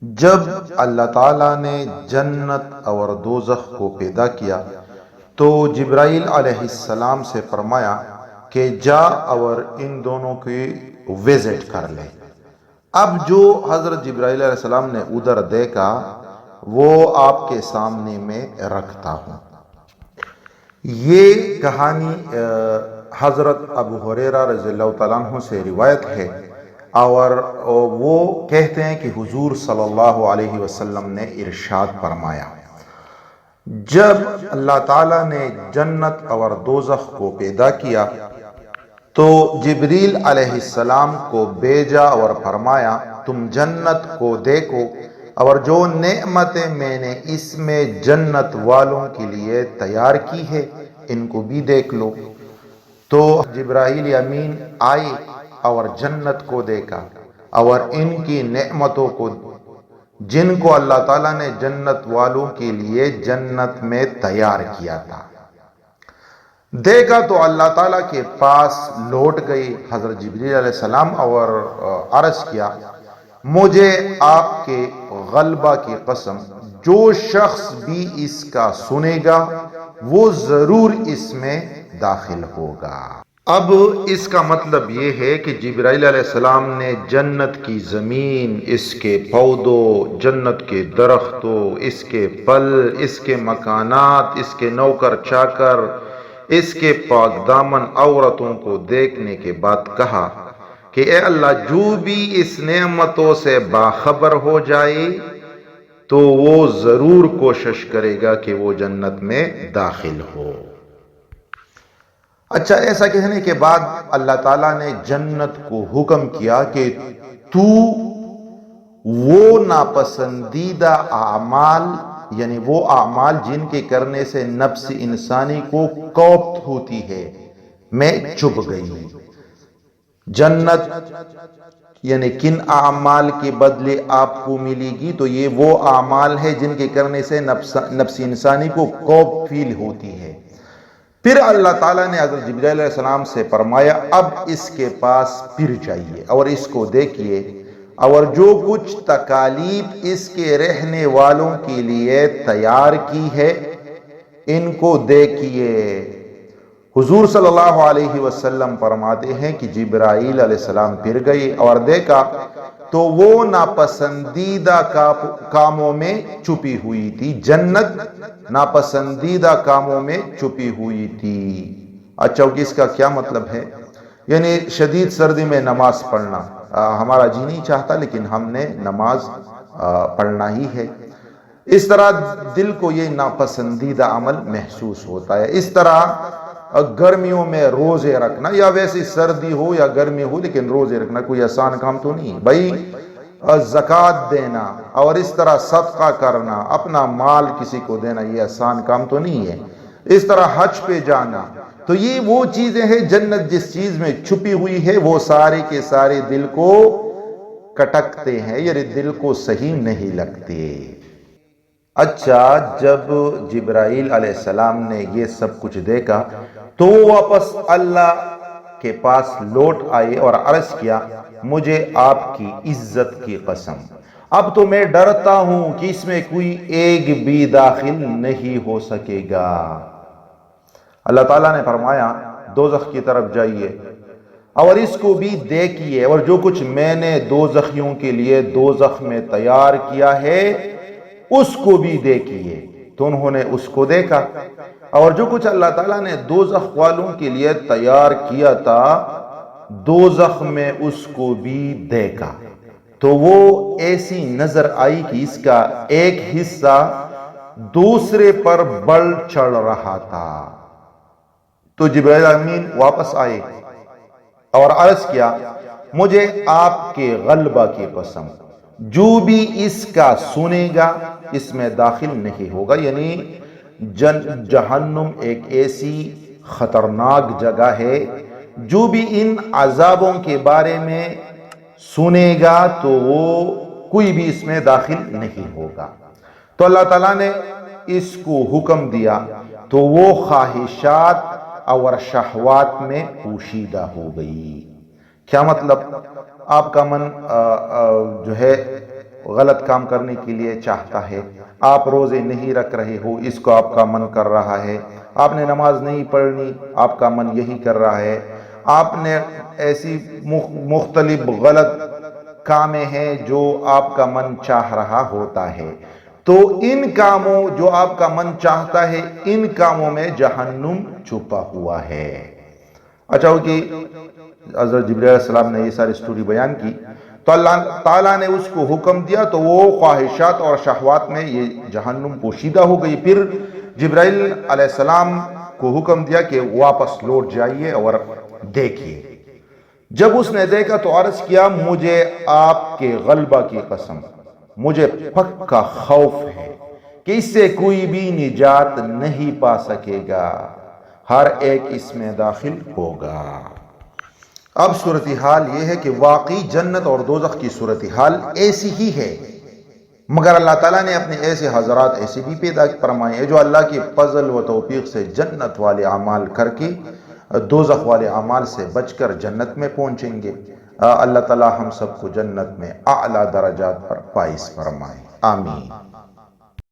جب اللہ تعالیٰ نے جنت اور دوزخ کو پیدا کیا تو جبرائیل علیہ السلام سے فرمایا کہ جا اور ان دونوں کی وزٹ کر لے۔ اب جو حضرت جبرائیل علیہ السلام نے ادھر دیکھا وہ آپ کے سامنے میں رکھتا ہوں۔ یہ کہانی حضرت ابو ہریرہ رضی اللہ تعالیٰ عنہ سے روایت ہے، اور وہ کہتے ہیں کہ حضور صلی اللہ علیہ وسلم نے ارشاد فرمایا، جب اللہ تعالیٰ نے جنت اور دوزخ کو پیدا کیا تو جبریل علیہ السلام کو بھیجا اور فرمایا تم جنت کو دیکھو اور جو نعمتیں میں نے اس میں جنت والوں کے لیے تیار کی ہے ان کو بھی دیکھ لو۔ تو جبرائیل امین آئے اور جنت کو دیکھا اور ان کی نعمتوں کو جن کو اللہ تعالیٰ نے جنت والوں کے لیے جنت میں تیار کیا تھا دیکھا، تو اللہ تعالیٰ کے پاس لوٹ گئی حضرت جبریل علیہ السلام اور عرض کیا، مجھے آپ کے غلبہ کی قسم جو شخص بھی اس کا سنے گا وہ ضرور اس میں داخل ہوگا۔ اب اس کا مطلب یہ ہے کہ جبرائیل علیہ السلام نے جنت کی زمین، اس کے پودوں، جنت کے درختوں، اس کے پھل، اس کے مکانات، اس کے نوکر چاکر، اس کے پاک دامن عورتوں کو دیکھنے کے بعد کہا کہ اے اللہ، جو بھی اس نعمتوں سے باخبر ہو جائے تو وہ ضرور کوشش کرے گا کہ وہ جنت میں داخل ہو۔ اچھا، ایسا کہنے کے بعد اللہ تعالیٰ نے جنت کو حکم کیا کہ تو وہ ناپسندیدہ اعمال، یعنی وہ اعمال جن کے کرنے سے نفس انسانی کو کوفت ہوتی ہے، میں چھپ گئی۔ جنت یعنی کن اعمال کے بدلے آپ کو ملے گی، تو یہ وہ اعمال ہے جن کے کرنے سے نفس انسانی کو کوفت فیل ہوتی ہے۔ پھر اللہ تعالیٰ نے حضرت جبرائیل علیہ السلام سے فرمایا اب اس کے پاس پھر جائیے اور اس کو دیکھیے اور جو کچھ تکالیف اس کے رہنے والوں کے لیے تیار کی ہے ان کو دیکھیے۔ حضور صلی اللہ علیہ وسلم فرماتے ہیں کہ جبرائیل علیہ السلام پھر گئے اور دیکھا تو وہ ناپسندیدہ کاموں میں چھپی ہوئی تھی، جنت ناپسندیدہ کاموں میں چھپی ہوئی تھی۔ اچھا، اس کا کیا مطلب ہے؟ یعنی شدید سردی میں نماز پڑھنا ہمارا جی نہیں چاہتا لیکن ہم نے نماز پڑھنا ہی ہے، اس طرح دل کو یہ ناپسندیدہ عمل محسوس ہوتا ہے۔ اس طرح گرمیوں میں روزے رکھنا، یا ویسے سردی ہو یا گرمی ہو لیکن روزے رکھنا کوئی آسان کام تو نہیں بھائی۔ زکوٰۃ دینا اور اس طرح صدقہ کرنا، اپنا مال کسی کو دینا، یہ آسان کام تو نہیں ہے۔ اس طرح حج پہ جانا، تو یہ وہ چیزیں ہیں جنت جس چیز میں چھپی ہوئی ہے وہ سارے کے سارے دل کو کٹکتے ہیں، یعنی دل کو صحیح نہیں لگتے۔ اچھا، جب جبرائیل علیہ السلام نے یہ سب کچھ دیکھا تو وہ واپس اللہ کے پاس لوٹ آئے اور عرض کیا، مجھے آپ کی عزت کی قسم اب تو میں ڈرتا ہوں کہ اس میں کوئی ایک بھی داخل نہیں ہو سکے گا۔ اللہ تعالیٰ نے فرمایا دوزخ کی طرف جائیے اور اس کو بھی دیکھیے اور جو کچھ میں نے دوزخیوں کے لیے دوزخ میں تیار کیا ہے اس کو بھی دیکھیے۔ تو انہوں نے اس کو دیکھا اور جو کچھ اللہ تعالیٰ نے دوزخ والوں کے لیے تیار کیا تھا دوزخ میں اس کو بھی دیکھا، تو وہ ایسی نظر آئی کہ اس کا ایک حصہ دوسرے پر بڑھ چڑھ رہا تھا۔ تو جبرائیل امین واپس آئے اور عرض کیا، مجھے آپ کے غلبہ کی قسم جو بھی اس کا سنے گا اس میں داخل نہیں ہوگا۔ یعنی جہنم ایک ایسی خطرناک جگہ ہے، جو بھی ان عذابوں کے بارے میں سنے گا تو وہ کوئی بھی اس میں داخل نہیں ہوگا۔ تو اللہ تعالیٰ نے اس کو حکم دیا تو وہ خواہشات اور شہوات میں پوشیدہ ہو گئی۔ کیا مطلب؟ آپ کا من جو ہے غلط کام کرنے کے لیے چاہتا ہے، آپ روزے نہیں رکھ رہے ہو، اس کو آپ کا من کر رہا ہے، آپ نے نماز نہیں پڑھنی، آپ کا من یہی کر رہا ہے، آپ نے ایسی مختلف غلط کامیں ہیں جو آپ کا من چاہ رہا ہوتا ہے، تو ان کاموں جو آپ کا من چاہتا ہے ان کاموں میں جہنم چھپا ہوا ہے۔ اچھا ہو کہ حضرت جبرائیل علیہ السلام نے یہ ساری سٹوری بیان کی تو اللہ تعالیٰ نے اس کو حکم دیا تو وہ خواہشات اور شہوات میں یہ جہنم پوشیدہ ہو گئی۔ پھر جبرائیل علیہ السلام کو حکم دیا کہ واپس لوٹ جائیے اور دیکھیے۔ جب اس نے دیکھا تو عرض کیا مجھے آپ کے غلبہ کی قسم، مجھے پکا خوف ہے کہ اس سے کوئی بھی نجات نہیں پا سکے گا، ہر ایک اس میں داخل ہوگا۔ اب صورتحال یہ ہے کہ واقعی جنت اور دوزخ کی صورتحال ایسی ہی ہے، مگر اللہ تعالیٰ نے اپنے ایسے حضرات ایسے بھی پیدا فرمائے ہیں جو اللہ کی فضل و توفیق سے جنت والے اعمال کر کے دوزخ والے اعمال سے بچ کر جنت میں پہنچیں گے۔ اللہ تعالیٰ ہم سب کو جنت میں اعلیٰ درجات پر فائز فرمائے، آمین۔